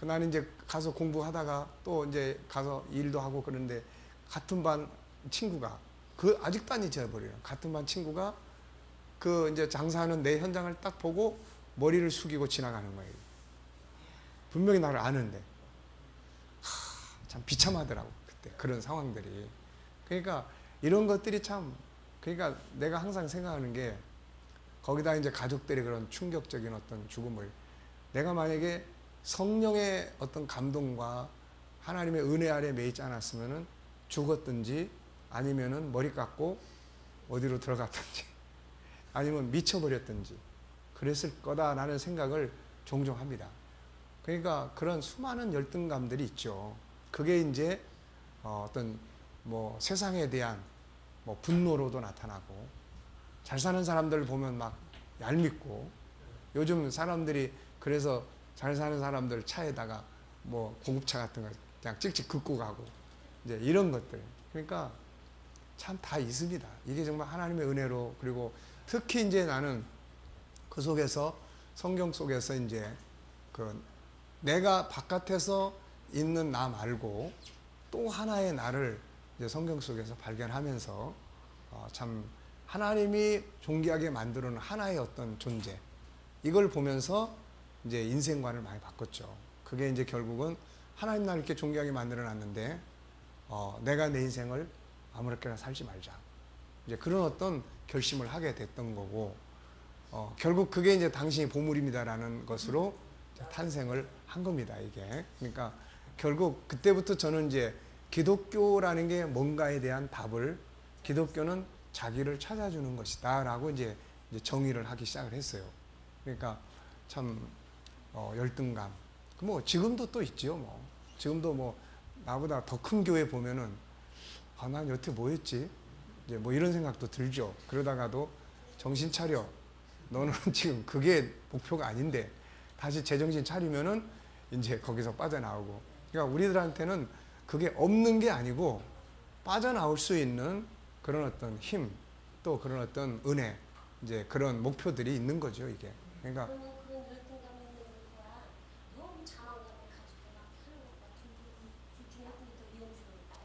나는 이제 가서 공부하다가 또 이제 가서 일도 하고 그런데 같은 반 친구가 아직도 안 잊어버려요. 같은 반 친구가 이제 장사하는 내 현장을 딱 보고 머리를 숙이고 지나가는 거예요. 분명히 나를 아는데 참 비참하더라고 그때 그런 상황들이. 그러니까 이런 것들이 참 그러니까 내가 항상 생각하는 게 거기다 이제 가족들의 그런 충격적인 어떤 죽음을 내가 만약에 성령의 어떤 감동과 하나님의 은혜 아래 매이지 않았으면은 죽었든지 아니면은 머리 깎고 어디로 들어갔든지 아니면 미쳐버렸든지 그랬을 거다라는 생각을 종종 합니다. 그러니까 그런 수많은 열등감들이 있죠. 그게 이제 어떤 뭐 세상에 대한 뭐 분노로도 나타나고 잘 사는 사람들 보면 막 얄밉고 요즘 사람들이 그래서 잘 사는 사람들 차에다가 뭐 공급차 같은 거 그냥 찍찍 긋고 가고 이제 이런 것들. 그러니까 참 다 있습니다. 이게 정말 하나님의 은혜로 그리고 특히 이제 나는 그 속에서 성경 속에서 이제 내가 바깥에서 있는 나 말고 또 하나의 나를 이제 성경 속에서 발견하면서 참 하나님이 존귀하게 만들어놓은 하나의 어떤 존재 이걸 보면서 이제 인생관을 많이 바꿨죠. 그게 이제 결국은 하나님 나를 이렇게 존귀하게 만들어놨는데 내가 내 인생을 아무렇게나 살지 말자. 이제 그런 어떤 결심을 하게 됐던 거고 결국 그게 이제 당신이 보물입니다라는 것으로 탄생을 한 겁니다. 이게 그러니까 결국 그때부터 저는 이제 기독교라는 게 뭔가에 대한 답을 기독교는 자기를 찾아주는 것이다라고 이제 정의를 하기 시작을 했어요. 그러니까 참 열등감. 뭐 지금도 또 있죠. 뭐 지금도 뭐 나보다 더 큰 교회 보면은 난 여태 뭐 했지? 이제 뭐 이런 생각도 들죠. 그러다가도 정신 차려. 너는 지금 그게 목표가 아닌데 다시 제정신 차리면은 이제 거기서 빠져나오고. 그러니까 우리들한테는 그게 없는 게 아니고 빠져나올 수 있는 그런 어떤 힘, 또 그런 어떤 은혜, 이제 그런 목표들이 있는 거죠, 이게. 그러니까 너무 잘하거나 가지거나 하는 것과 둘 중에 어떤 게 더 위험스러울까요?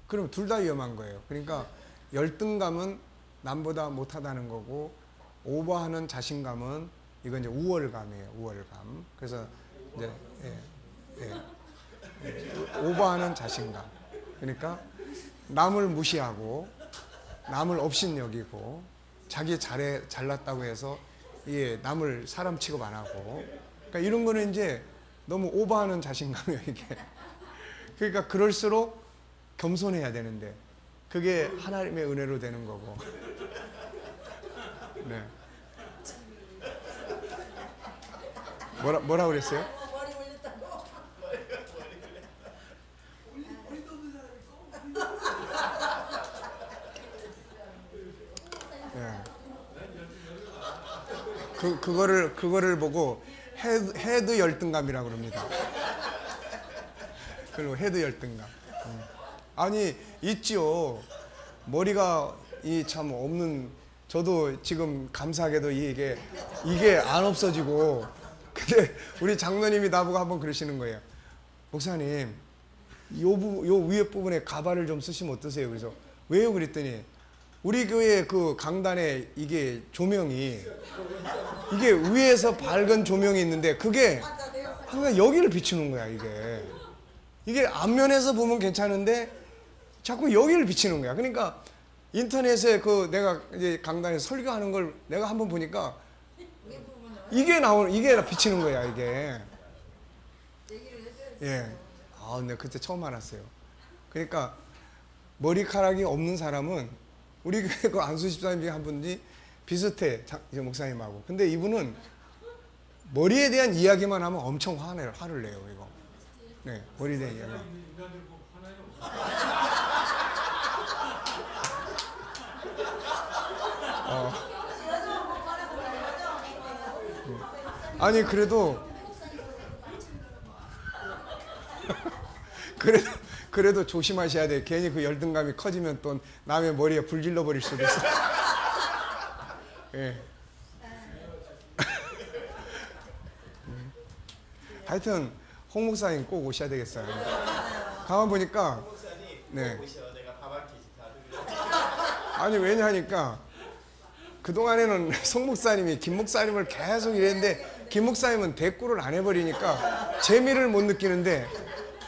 그럼 둘 다 위험한 거예요. 그러니까 열등감은 남보다 못하다는 거고, 오버하는 자신감은 이건 이제 우월감이에요. 우월감. 그래서 이제 오버하는 자신감. 그러니까 남을 무시하고 남을 업신여기고 자기 잘났다고 해서 남을 사람 취급 안 하고, 그러니까 이런 거는 이제 너무 오버하는 자신감이에요, 이게. 그러니까 그럴수록 겸손해야 되는데 그게 하나님의 은혜로 되는 거고. 네. 뭐라 그랬어요? 머리 올렸다고. 네. 그거를 보고 헤드 열등감이라고 그럽니다. 그리고 헤드 열등감. 아니 있지요. 머리가 참 없는, 저도 지금 감사하게도 이게 안 없어지고, 근데 우리 장로님이 나보고 한번 그러시는 거예요. 목사님, 요 위에 부분에 가발을 좀 쓰시면 어떠세요? 그래서 왜요? 그랬더니 우리 교회 그 강단에 이게 조명이, 이게 위에서 밝은 조명이 있는데 그게 항상 여기를 비추는 거야. 이게 앞면에서 보면 괜찮은데 자꾸 여기를 비치는 거야. 그러니까 인터넷에 내가 이제 강단에 설교하는 걸 내가 한번 보니까 이게 비치는 거야, 이게. 예. 근데 그때 처음 알았어요. 그러니까 머리카락이 없는 사람은, 우리 교회 그 안수 집사님 중에 한 분이 비슷해, 목사님하고. 근데 이분은 머리에 대한 이야기만 하면 엄청 화를 내요, 이거. 네, 머리에 대한 이야기. 아니 그래도 조심하셔야 돼. 괜히 그 열등감이 커지면 또 남의 머리에 불 질러 버릴 수도 있어. 예. 하여튼 홍 목사님 꼭 오셔야 되겠어요. 가만 보니까 네. 내가 바바키지 다 아니 왜냐하니까 그동안에는 송 목사님이 김 목사님을 계속 이랬는데 김 목사님은 대꾸를 안 해버리니까 재미를 못 느끼는데,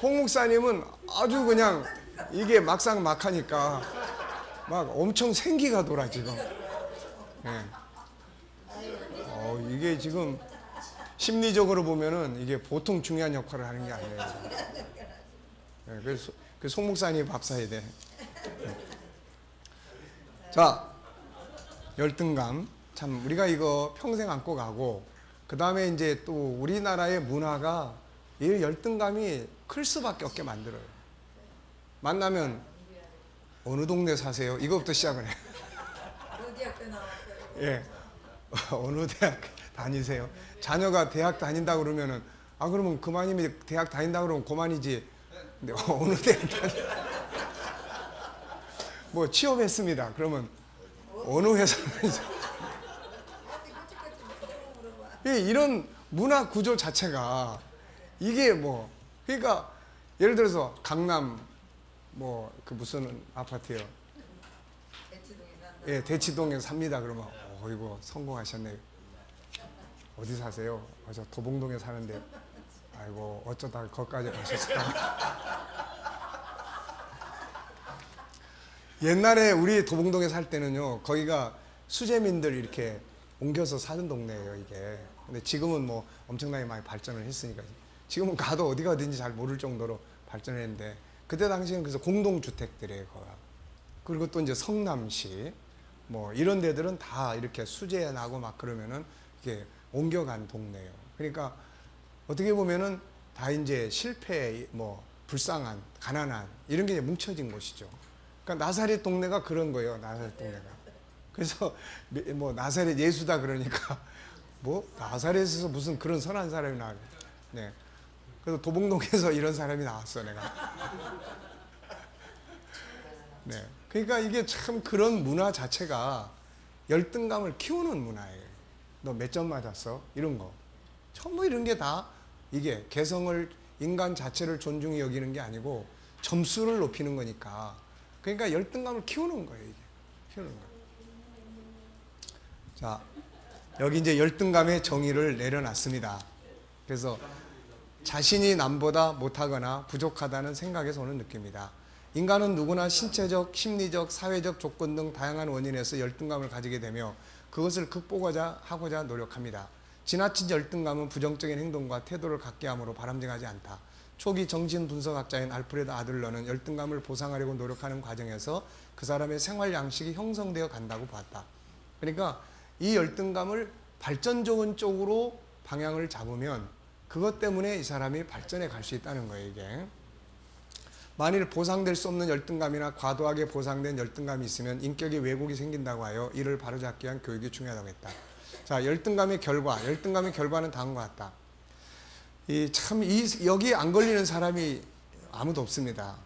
홍 목사님은 아주 그냥 이게 막상 막하니까 막 엄청 생기가 돌아 지금. 네. 이게 지금 심리적으로 보면은 이게 보통 중요한 역할을 하는 게 아니에요. 네, 그래서 송 목사님 밥 사야 돼. 자, 열등감. 참 우리가 이거 평생 안고 가고, 그 다음에 이제 또 우리나라의 문화가 이 열등감이 클 수밖에 없게 만들어요. 만나면 어느 동네 사세요? 이거부터 시작을 해요. 어디 학교 나왔어요? 예. 어느 대학 다니세요? 자녀가 대학 다닌다 그러면은, 그러면 그만이면 대학 다닌다 그러면 그만이지. 근데 어느 대학 뭐 취업했습니다. 그러면 어느 회사 이런 문화 구조 자체가 이게 뭐, 그러니까 예를 들어서 강남 뭐 그 무슨 아파트요? 예, 대치동에 삽니다. 그러면 이거 성공하셨네. 어디 사세요? 저 도봉동에 사는데. 아이고 어쩌다 거기까지 가셨을까. 옛날에 우리 도봉동에 살 때는요, 거기가 수재민들 이렇게 옮겨서 사는 동네예요, 이게. 근데 지금은 뭐 엄청나게 많이 발전을 했으니까 지금은 가도 어디 가든지 잘 모를 정도로 발전했는데, 그때 당시에는 그래서 공동주택들이에요, 거기가. 그리고 또 이제 성남시 뭐 이런 데들은 다 이렇게 수재 나고 막 그러면은 이게 옮겨간 동네예요. 그러니까 어떻게 보면은 다 이제 실패, 뭐 불쌍한, 가난한 이런 게 이제 뭉쳐진 곳이죠. 그러니까 나사렛 동네가 그런 거예요, 나사렛 동네가. 그래서 뭐 나사렛 예수다 그러니까 뭐 나사렛에서 무슨 그런 선한 사람이 나와요. 네. 그래서 도봉동에서 이런 사람이 나왔어, 내가. 네. 그러니까 이게 참 그런 문화 자체가 열등감을 키우는 문화예요. 너 몇 점 맞았어? 이런 거. 전부 이런 게 다 이게 개성을 인간 자체를 존중히 여기는 게 아니고 점수를 높이는 거니까. 그러니까 열등감을 키우는 거예요, 이게. 키우는 거예요. 자, 여기 이제 열등감의 정의를 내려놨습니다. 그래서 자신이 남보다 못하거나 부족하다는 생각에서 오는 느낌이다. 인간은 누구나 신체적, 심리적, 사회적 조건 등 다양한 원인에서 열등감을 가지게 되며 그것을 극복하고자 노력합니다. 지나친 열등감은 부정적인 행동과 태도를 갖게 함으로 바람직하지 않다. 초기 정신분석학자인 알프레드 아들러는 열등감을 보상하려고 노력하는 과정에서 그 사람의 생활 양식이 형성되어 간다고 봤다. 그러니까 이 열등감을 발전적인 쪽으로 방향을 잡으면 그것 때문에 이 사람이 발전해 갈 수 있다는 거예요, 이게. 만일 보상될 수 없는 열등감이나 과도하게 보상된 열등감이 있으면 인격의 왜곡이 생긴다고 하여 이를 바로잡기 위한 교육이 중요하다고 했다. 자, 열등감의 결과는 다음과 같다. 여기 안 걸리는 사람이 아무도 없습니다.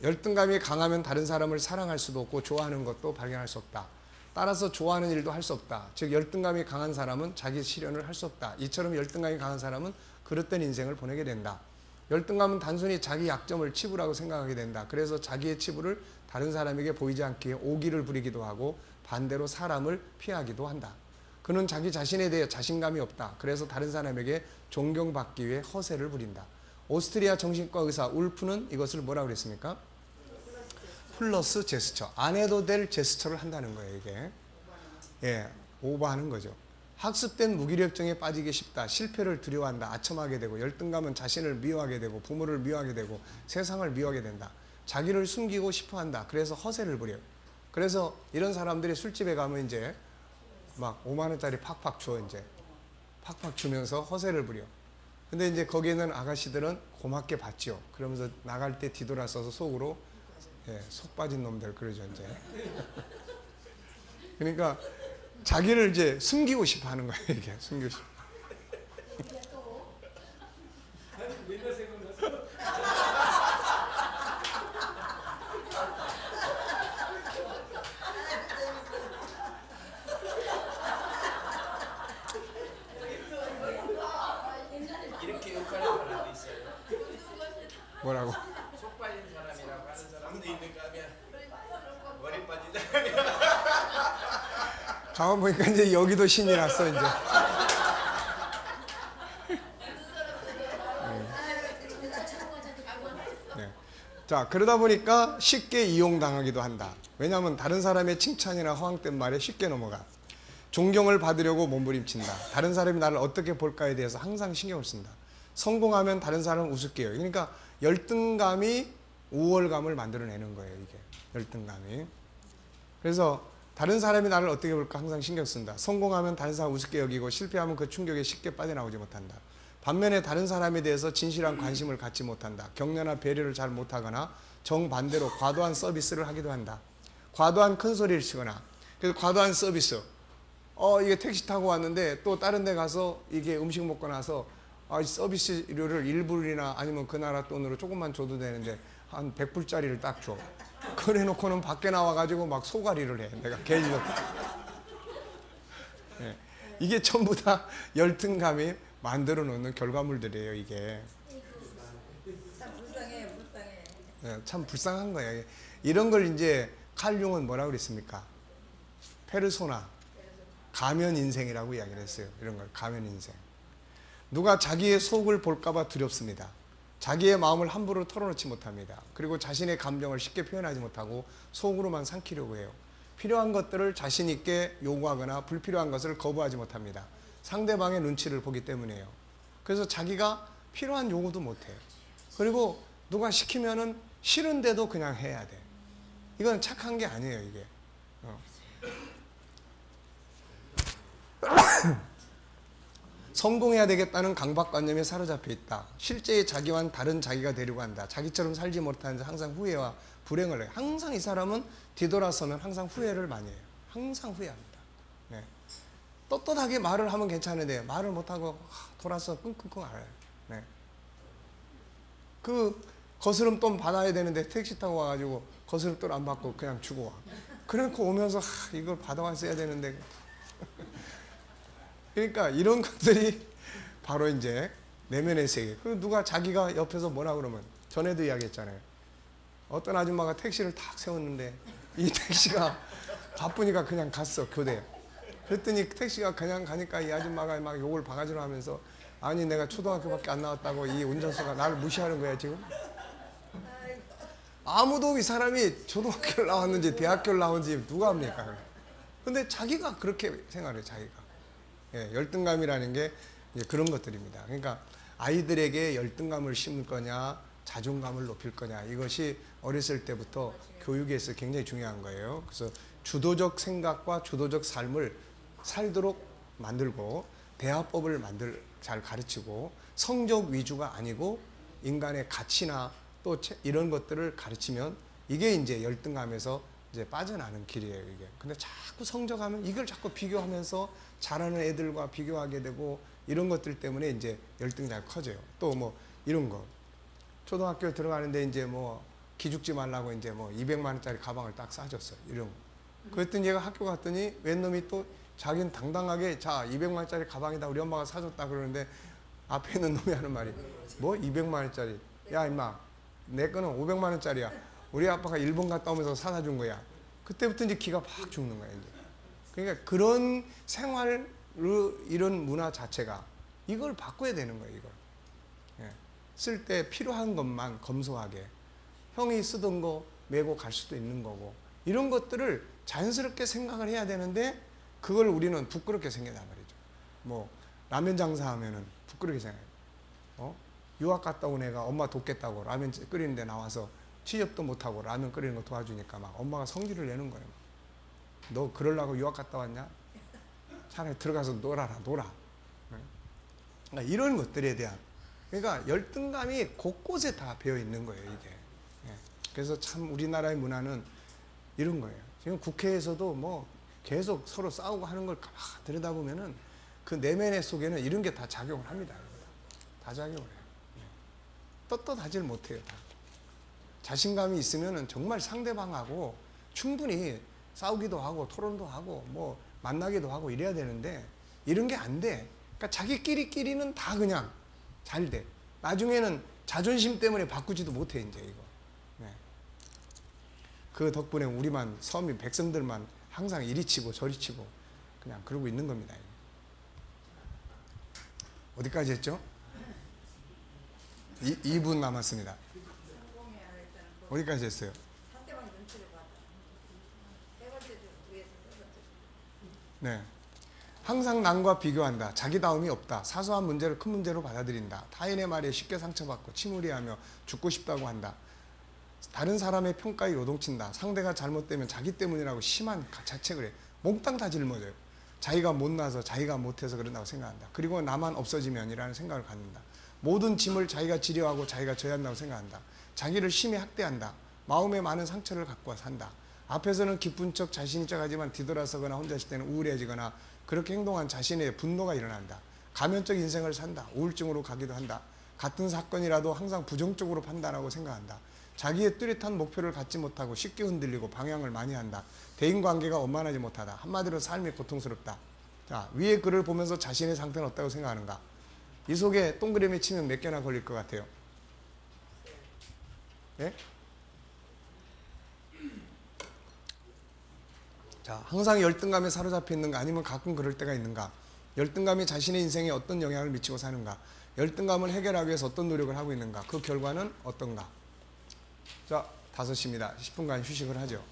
열등감이 강하면 다른 사람을 사랑할 수도 없고 좋아하는 것도 발견할 수 없다. 따라서 좋아하는 일도 할 수 없다. 즉 열등감이 강한 사람은 자기 실현을 할 수 없다. 이처럼 열등감이 강한 사람은 그릇된 인생을 보내게 된다. 열등감은 단순히 자기 약점을 치부라고 생각하게 된다. 그래서 자기의 치부를 다른 사람에게 보이지 않기에 오기를 부리기도 하고 반대로 사람을 피하기도 한다. 그는 자기 자신에 대해 자신감이 없다. 그래서 다른 사람에게 존경받기 위해 허세를 부린다. 오스트리아 정신과 의사 울프는 이것을 뭐라고 그랬습니까? 플러스 제스처. 안 해도 될 제스처를 한다는 거예요, 이게. 예, 오버하는 거죠. 학습된 무기력증에 빠지기 쉽다. 실패를 두려워한다. 아첨하게 되고 열등감은 자신을 미워하게 되고 부모를 미워하게 되고 세상을 미워하게 된다. 자기를 숨기고 싶어한다. 그래서 허세를 부려요. 그래서 이런 사람들이 술집에 가면 이제 막 5만 원짜리 팍팍 줘, 이제 팍팍 주면서 허세를 부려. 근데 이제 거기에 있는 아가씨들은 고맙게 받죠. 그러면서 나갈 때 뒤돌아서서 속으로 속 빠진 놈들 그러죠, 이제. 그러니까 자기를 이제 숨기고 싶어 하는 거예요, 이게. 숨기고 싶어. 이렇게 욕하는 사람도 있어요. 뭐라고? 속 빠진 사람이라고 하는 사람도 있는가 하면 머리 빠진 사람이라고. 가만 보니까 이제 여기도 신이 났어, 이제. 네. 자, 그러다 보니까 쉽게 이용당하기도 한다. 왜냐하면 다른 사람의 칭찬이나 허황된 말에 쉽게 넘어가. 존경을 받으려고 몸부림친다. 다른 사람이 나를 어떻게 볼까에 대해서 항상 신경을 쓴다. 성공하면 다른 사람은 우습게 해요. 그러니까 열등감이 우월감을 만들어내는 거예요, 이게. 열등감이. 그래서 다른 사람이 나를 어떻게 볼까 항상 신경 쓴다. 성공하면 다른 사람 우습게 여기고 실패하면 그 충격에 쉽게 빠져나오지 못한다. 반면에 다른 사람에 대해서 진실한 관심을 갖지 못한다. 격려나 배려를 잘 못하거나 정반대로 과도한 서비스를 하기도 한다. 과도한 큰 소리를 치거나. 그래서 과도한 서비스. 이게 택시 타고 왔는데 또 다른 데 가서 이게 음식 먹고 나서 서비스료를 1불이나 아니면 그 나라 돈으로 조금만 줘도 되는데 한 100불짜리를 딱 줘. 그래 놓고는 밖에 나와가지고 막 소가리를 해. 내가 개지도. 네. 이게 전부 다 열등감이 만들어 놓는 결과물들이에요, 이게. 참 불쌍해. 네, 참 불쌍한 거예요. 이런 걸 이제 칼 융은 뭐라고 그랬습니까? 페르소나. 가면 인생이라고 이야기를 했어요. 이런 걸 가면 인생. 누가 자기의 속을 볼까봐 두렵습니다. 자기의 마음을 함부로 털어놓지 못합니다. 그리고 자신의 감정을 쉽게 표현하지 못하고 속으로만 삼키려고 해요. 필요한 것들을 자신 있게 요구하거나 불필요한 것을 거부하지 못합니다. 상대방의 눈치를 보기 때문이에요. 그래서 자기가 필요한 요구도 못해요. 그리고 누가 시키면은 싫은데도 그냥 해야 돼. 이건 착한 게 아니에요, 이게. 성공해야 되겠다는 강박관념에 사로잡혀 있다. 실제의 자기와는 다른 자기가 되려고 한다. 자기처럼 살지 못하는 항상 후회와 불행을 해요. 항상 이 사람은 뒤돌아서면 항상 후회를 많이 해요. 항상 후회합니다. 네. 떳떳하게 말을 하면 괜찮은데 말을 못하고 돌아서 끙끙끙 앓아요. 네. 그 거스름돈 받아야 되는데 택시 타고 와가지고 거스름돈 안 받고 그냥 주고 와. 그래놓고 오면서 이걸 받아왔어야 되는데 그러니까 이런 것들이 바로 이제 내면의 세계. 그 누가 자기가 옆에서 뭐라 그러면 전에도 이야기했잖아요. 어떤 아줌마가 택시를 탁 세웠는데 이 택시가 바쁘니까 그냥 갔어, 교대에. 그랬더니 택시가 그냥 가니까 이 아줌마가 막 욕을 바가지로 하면서 아니 내가 초등학교밖에 안 나왔다고 이 운전수가 나를 무시하는 거야 지금? 아무도 이 사람이 초등학교를 나왔는지 대학교를 나왔는지 누가 합니까? 근데 자기가 그렇게 생각해요, 자기가. 예, 열등감이라는 게 이제 그런 것들입니다. 그러니까 아이들에게 열등감을 심을 거냐, 자존감을 높일 거냐, 이것이 어렸을 때부터 교육에서 굉장히 중요한 거예요. 그래서 주도적 생각과 주도적 삶을 살도록 만들고, 대화법을 잘 가르치고, 성적 위주가 아니고 인간의 가치나 또 이런 것들을 가르치면 이게 이제 열등감에서 이제 빠져나는 길이에요, 이게. 근데 자꾸 성적하면 이걸 자꾸 비교하면서 잘하는 애들과 비교하게 되고 이런 것들 때문에 이제 열등감이 커져요. 또 뭐 이런 거. 초등학교 들어가는데 이제 뭐 기죽지 말라고 이제 뭐 200만 원짜리 가방을 딱 싸줬어요. 이런 거. 그랬더니 얘가 학교 갔더니 웬 놈이 또 자기는 당당하게 자 200만 원짜리 가방이다 우리 엄마가 사줬다 그러는데 앞에 있는 놈이 하는 말이 뭐 200만 원짜리 야 임마 내 거는 500만 원짜리야 우리 아빠가 일본 갔다 오면서 사다 준 거야. 그때부터 이제 기가 팍 죽는 거야 이제. 그러니까 그런 생활 이런 문화 자체가 이걸 바꿔야 되는 거예요. 이걸 예. 쓸 때 필요한 것만 검소하게 형이 쓰던 거 메고 갈 수도 있는 거고 이런 것들을 자연스럽게 생각을 해야 되는데 그걸 우리는 부끄럽게 생각한단 말이죠. 뭐 라면 장사하면은 부끄럽게 생각해요. 유학 갔다 온 애가 엄마 돕겠다고 라면 끓이는데 나와서 취업도 못하고 라면 끓이는 거 도와주니까 막 엄마가 성질을 내는 거예요. 너 그러려고 유학 갔다 왔냐? 차라리 들어가서 놀아라. 그러니까 이런 것들에 대한 그러니까 열등감이 곳곳에 다 배어 있는 거예요, 이게. 예. 그래서 참 우리나라의 문화는 이런 거예요. 지금 국회에서도 뭐 계속 서로 싸우고 하는 걸 들여다보면은 그 내면의 속에는 이런 게 다 작용을 합니다. 다 작용을 해요. 예. 떳떳하질 못해요, 다. 자신감이 있으면은 정말 상대방하고 충분히 싸우기도 하고 토론도 하고 뭐 만나기도 하고 이래야 되는데 이런 게 안 돼. 그러니까 자기끼리는 다 그냥 잘 돼. 나중에는 자존심 때문에 바꾸지도 못해 이제 이거. 네. 그 덕분에 우리만 서민 백성들만 항상 이리 치고 저리 치고 그냥 그러고 있는 겁니다. 어디까지 했죠? 2분 남았습니다. 어디까지 했어요? 상대방 눈치를 봐. 세 번째 중 위에서 세 번째. 네. 항상 남과 비교한다. 자기다움이 없다. 사소한 문제를 큰 문제로 받아들인다. 타인의 말에 쉽게 상처받고 침울해하며 죽고 싶다고 한다. 다른 사람의 평가에 요동친다. 상대가 잘못되면 자기 때문이라고 심한 자책을 해. 몽땅 다 짊어져요. 자기가 못나서 자기가 못해서 그런다고 생각한다. 그리고 나만 없어지면이라는 생각을 갖는다. 모든 짐을 자기가 지려하고 자기가 져야 한다고 생각한다. 자기를 심히 학대한다. 마음에 많은 상처를 갖고 산다. 앞에서는 기쁜 척 자신인 척하지만 뒤돌아서거나 혼자 있을 때는 우울해지거나 그렇게 행동한 자신의 분노가 일어난다. 가면적 인생을 산다. 우울증으로 가기도 한다. 같은 사건이라도 항상 부정적으로 판단하고 생각한다. 자기의 뚜렷한 목표를 갖지 못하고 쉽게 흔들리고 방향을 많이 한다. 대인관계가 원만하지 못하다. 한마디로 삶이 고통스럽다. 자, 위에 글을 보면서 자신의 상태는 어떻다고 생각하는가? 이 속에 동그라미 치면 몇 개나 걸릴 것 같아요? 예? 자, 항상 열등감에 사로잡혀 있는가 아니면 가끔 그럴 때가 있는가? 열등감이 자신의 인생에 어떤 영향을 미치고 사는가? 열등감을 해결하기 위해서 어떤 노력을 하고 있는가? 그 결과는 어떤가? 자, 5시입니다. 10분간 휴식을 하죠.